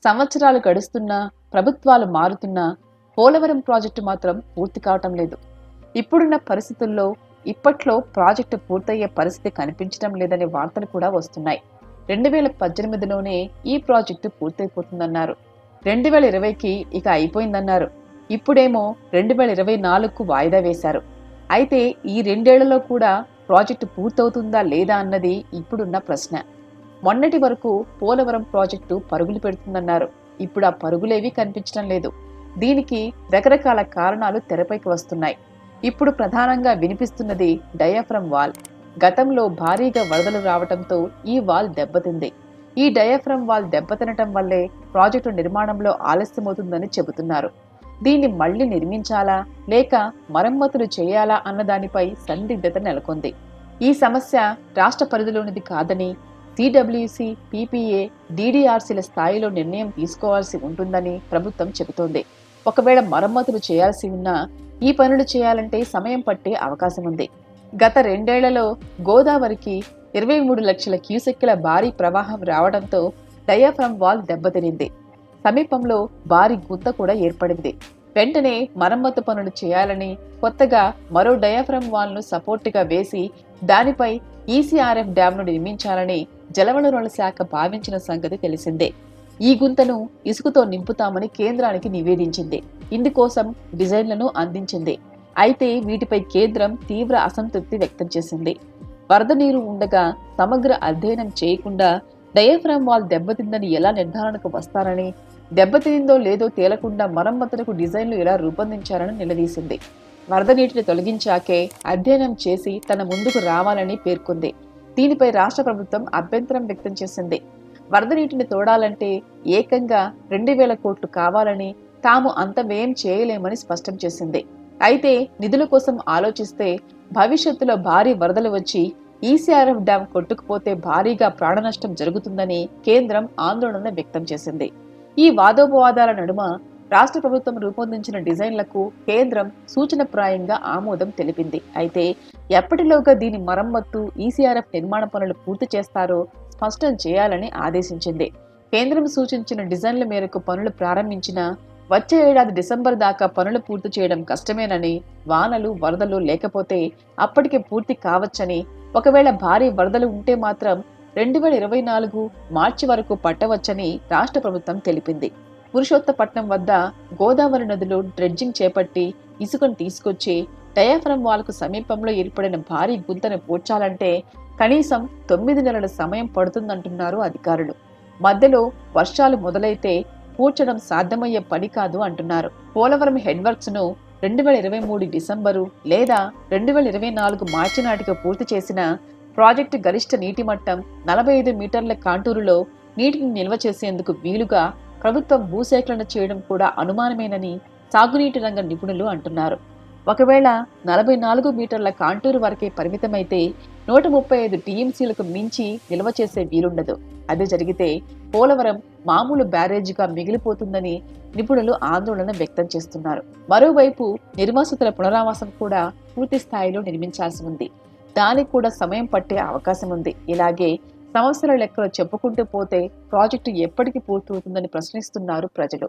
సంవత్సరాలు గడుస్తున్నా, ప్రభుత్వాలు మారుతున్నా పోలవరం ప్రాజెక్టు మాత్రం పూర్తి కావటం లేదు. ఇప్పుడున్న పరిస్థితుల్లో ఇప్పట్లో ప్రాజెక్టు పూర్తయ్యే పరిస్థితి కనిపించడం లేదనే వార్తలు కూడా వస్తున్నాయి. 2018లోనే ఈ ప్రాజెక్టు పూర్తయిపోతుందన్నారు. 2020కి ఇక అయిపోయిందన్నారు. ఇప్పుడేమో 2024కు వాయిదా వేశారు. అయితే ఈ 2 ఏళ్లలో కూడా ప్రాజెక్టు పూర్తవుతుందా లేదా అన్నది ఇప్పుడున్న ప్రశ్న. మొన్నటి వరకు పోలవరం ప్రాజెక్టు పరుగులు పెడుతుందన్నారు. ఇప్పుడు ఆ పరుగులేవీ కనిపించడం లేదు. దీనికి రకరకాల కారణాలు తెరపైకి వస్తున్నాయి. ఇప్పుడు ప్రధానంగా వినిపిస్తున్నది డయాఫ్రమ్ వాల్. గతంలో భారీగా వరదలు రావడంతో ఈ వాల్ దెబ్బతింది. ఈ డయాఫ్రమ్ వాల్ దెబ్బతినటం వల్లే ప్రాజెక్టు నిర్మాణంలో ఆలస్యమవుతుందని చెబుతున్నారు. దీన్ని మళ్లీ నిర్మించాలా లేక మరమ్మతులు చేయాలా అన్న దానిపై సందిగ్ధత నెలకొంది. ఈ సమస్య రాష్ట్ర పరిధిలోనిది కాదని, సిడబ్ల్యూసి, పీపీఏ, డీడీఆర్సీల స్థాయిలో నిర్ణయం తీసుకోవాల్సి ఉంటుందని ప్రభుత్వం చెబుతోంది. ఒకవేళ మరమ్మతులు చేయాల్సి ఉన్నా ఈ పనులు చేయాలంటే సమయం పట్టే అవకాశం ఉంది. గత 2 ఏళ్లలో గోదావరికి 23 లక్షల క్యూసెక్కుల భారీ ప్రవాహం రావడంతో డయాఫ్రమ్ వాల్ దెబ్బతినింది. సమీపంలో భారీ గుంత కూడా ఏర్పడింది. వెంటనే మరమ్మతు పనులు చేయాలని కొత్తగా మరో డయాఫ్రమ్ వాల్ ను సపోర్టుగా వేసి దానిపై ఈసీఆర్ఎఫ్ డ్యాంను నిర్మించాలని జలవనరుల శాఖ భావించిన సంగతి తెలిసిందే. ఈ గుంతను ఇసుకతో నింపుతామని కేంద్రానికి నివేదించింది. ఇందుకోసం డిజైన్లను అందించింది. అయితే వీటిపై కేంద్రం తీవ్ర అసంతృప్తి వ్యక్తం చేసింది. వరద నీరు ఉండగా సమగ్ర అధ్యయనం చేయకుండా డయాఫ్రమ్ వాల్ దెబ్బతిందని ఎలా నిర్ధారణకు వస్తారని, దెబ్బతిందో లేదో తేలకుండా మరమ్మతులకు డిజైన్లు ఎలా రూపొందించారని నిలదీసింది. వరద నీటిని తొలగించాకే అధ్యయనం చేసి తన ముందుకు రావాలని పేర్కొంది. దీనిపై రాష్ట్ర ప్రభుత్వం అభ్యంతరం వ్యక్తం చేసింది. వరద నీటిని తోడాలంటే ఏకంగా 2000 కోట్లు కావాలని, తాము అంత వ్యయం చేయలేమని స్పష్టం చేసింది. అయితే నిధుల కోసం ఆలోచిస్తే భవిష్యత్తులో భారీ వరదలు వచ్చి ఈసీఆర్ఎఫ్ డ్యాం కొట్టుకుపోతే భారీగా ప్రాణనష్టం జరుగుతుందని కేంద్రం ఆందోళన వ్యక్తం చేసింది. ఈ వాదోపవాదాల నడుమ రాష్ట్ర ప్రభుత్వం రూపొందించిన డిజైన్లకు కేంద్రం సూచనప్రాయంగా ఆమోదం తెలిపింది. అయితే ఎప్పటిలోగా దీని మరమ్మత్తు, ఈసీఆర్ఎఫ్ నిర్మాణ పనులు పూర్తి చేస్తారో స్పష్టం చేయాలని ఆదేశించింది. కేంద్రం సూచించిన డిజైన్ల మేరకు పనులు ప్రారంభించినా వచ్చే ఏడాది డిసెంబర్ దాకా పనులు పూర్తి చేయడం కష్టమేనని, వానలు, వరదలు లేకపోతే అప్పటికే పూర్తి కావచ్చని, ఒకవేళ భారీ వరదలు ఉంటే మాత్రం 2024 మార్చి వరకు పట్టవచ్చని రాష్ట్ర ప్రభుత్వం తెలిపింది. పురుషోత్తపట్నం వద్ద గోదావరి నదిలో డ్రెడ్జింగ్ చేపట్టి ఇసుకను తీసుకొచ్చి డయాఫ్రమ్ వాల్కు సమీపంలో ఏర్పడిన భారీ గుంతను పూడ్చాలంటే కనీసం 9 నెలల సమయం పడుతుందంటున్నారు అధికారులు. మధ్యలో వర్షాలు మొదలైతే పూడ్చడం సాధ్యమయ్యే పని కాదు అంటున్నారు. పోలవరం హెడ్ వర్క్స్ ను 2023 డిసెంబరు లేదా 2024 మార్చి నాటికి పూర్తి చేసిన ప్రాజెక్టు గరిష్ట నీటి మట్టం 45 మీటర్ల కాంటూరులో నీటిని నిల్వ చేసేందుకు వీలుగా ప్రభుత్వం భూసేకరణ చేయడం కూడా అనుమానమేనని సాగునీటి రంగ నిపుణులు అంటున్నారు. ఒకవేళ 44 మీటర్ల కాంటూరు వరకే పరిమితమైతే 135 టీఎంసీలకు మించి నిల్వ చేసే వీలుండదు. అదే జరిగితే పోలవరం మామూలు బ్యారేజీగా మిగిలిపోతుందని నిపుణులు ఆందోళన వ్యక్తం చేస్తున్నారు. మరోవైపు నిర్వాసితుల పునరావాసం కూడా పూర్తి స్థాయిలో నిర్మించాల్సి ఉంది. దానికి కూడా సమయం పట్టే అవకాశం ఉంది. ఇలాగే సంవత్సరాల లెక్కలు చెప్పుకుంటూ పోతే ప్రాజెక్టు ఎప్పటికి పూర్తవుతుందని ప్రశ్నిస్తున్నారు ప్రజలు.